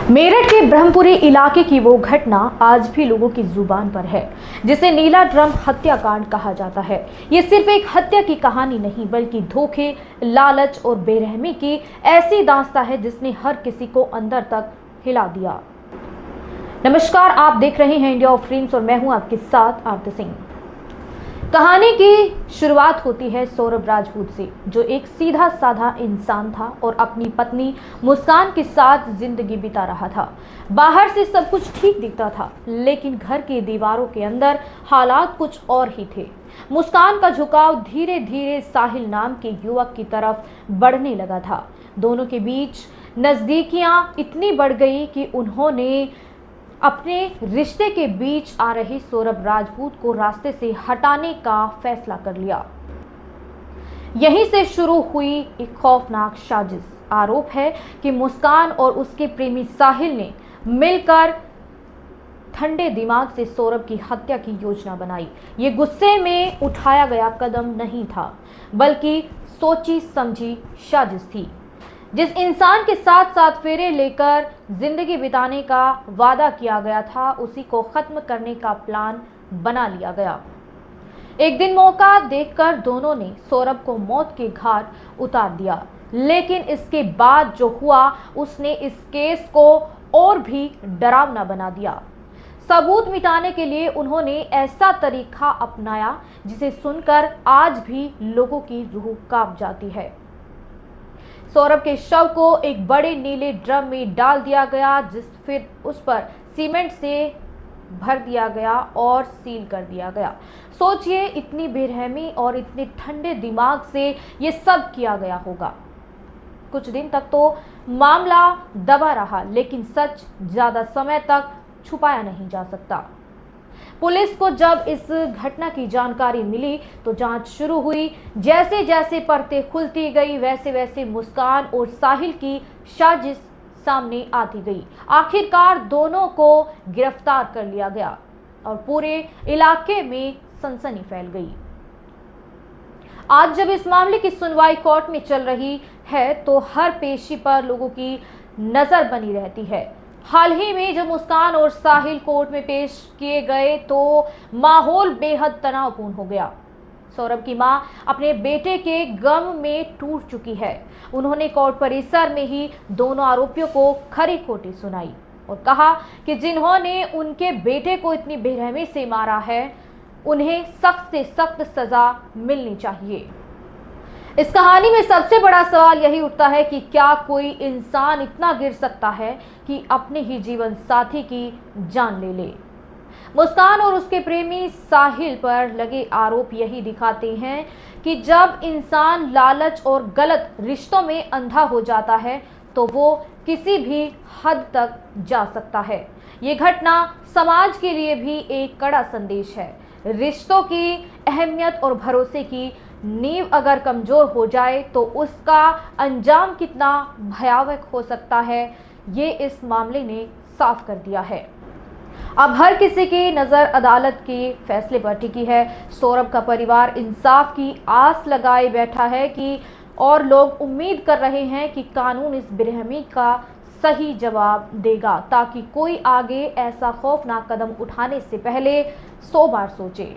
मेरठ के ब्रह्मपुरी इलाके की वो घटना आज भी लोगों की जुबान पर है, जिसे नीला ड्रम हत्याकांड कहा जाता है। ये सिर्फ एक हत्या की कहानी नहीं, बल्कि धोखे, लालच और बेरहमी की ऐसी दास्तां है जिसने हर किसी को अंदर तक हिला दिया। नमस्कार, आप देख रहे हैं इंडिया ऑफ ड्रीम्स और मैं हूं आपके साथ आरती सिंह। कहानी की शुरुआत होती है सौरभ राजपूत से, जो एक सीधा साधा इंसान था और अपनी पत्नी मुस्कान के साथ जिंदगी बिता रहा था। बाहर से सब कुछ ठीक दिखता था, लेकिन घर की दीवारों के अंदर हालात कुछ और ही थे। मुस्कान का झुकाव धीरे धीरे साहिल नाम के युवक की तरफ बढ़ने लगा था। दोनों के बीच नजदीकियां इतनी बढ़ गई कि उन्होंने अपने रिश्ते के बीच आ रहे सौरभ राजपूत को रास्ते से हटाने का फैसला कर लिया। यहीं से शुरू हुई एक खौफनाक साजिश। आरोप है कि मुस्कान और उसके प्रेमी साहिल ने मिलकर ठंडे दिमाग से सौरभ की हत्या की योजना बनाई। ये गुस्से में उठाया गया कदम नहीं था, बल्कि सोची समझी साजिश थी। जिस इंसान के साथ साथ फेरे लेकर जिंदगी बिताने का वादा किया गया था, उसी को खत्म करने का प्लान बना लिया गया। एक दिन मौका देखकर दोनों ने सौरभ को मौत के घाट उतार दिया, लेकिन इसके बाद जो हुआ उसने इस केस को और भी डरावना बना दिया। सबूत मिटाने के लिए उन्होंने ऐसा तरीका अपनाया जिसे सुनकर आज भी लोगों की रूह कांप जाती है। सौरभ के शव को एक बड़े नीले ड्रम में डाल दिया गया, फिर उस पर सीमेंट से भर दिया गया और सील कर दिया गया। सोचिए, इतनी बेरहमी और इतने ठंडे दिमाग से ये सब किया गया होगा। कुछ दिन तक तो मामला दबा रहा, लेकिन सच ज्यादा समय तक छुपाया नहीं जा सकता। पुलिस को जब इस घटना की जानकारी मिली तो जांच शुरू हुई। जैसे जैसे परतें खुलती गई, वैसे वैसे मुस्कान और साहिल की साजिश सामने आती गई। आखिरकार दोनों को गिरफ्तार कर लिया गया और पूरे इलाके में सनसनी फैल गई। आज जब इस मामले की सुनवाई कोर्ट में चल रही है तो हर पेशी पर लोगों की नजर बनी रहती है। हाल ही में जब मुस्कान और साहिल कोर्ट में पेश किए गए तो माहौल बेहद तनावपूर्ण हो गया। सौरभ की मां अपने बेटे के गम में टूट चुकी है। उन्होंने कोर्ट परिसर में ही दोनों आरोपियों को खरी खोटी सुनाई और कहा कि जिन्होंने उनके बेटे को इतनी बेरहमी से मारा है, उन्हें सख्त से सख्त सजा मिलनी चाहिए। इस कहानी में सबसे बड़ा सवाल यही उठता है कि क्या कोई इंसान इतना गिर सकता है कि अपने ही जीवन साथी की जान ले ले। मुस्कान और उसके प्रेमी साहिल पर लगे आरोप यही दिखाते हैं कि जब इंसान लालच और गलत रिश्तों में अंधा हो जाता है तो वो किसी भी हद तक जा सकता है। ये घटना समाज के लिए भी एक कड़ा संदेश है। रिश्तों की अहमियत और भरोसे की नींव अगर कमजोर हो जाए तो उसका अंजाम कितना भयावह हो सकता है, ये इस मामले ने साफ कर दिया है। अब हर किसी की नज़र अदालत के फैसले पर टिकी है। सौरभ का परिवार इंसाफ की आस लगाए बैठा है कि और लोग उम्मीद कर रहे हैं कि कानून इस बेरहमी का सही जवाब देगा, ताकि कोई आगे ऐसा खौफनाक कदम उठाने से पहले 100 बार सोचे।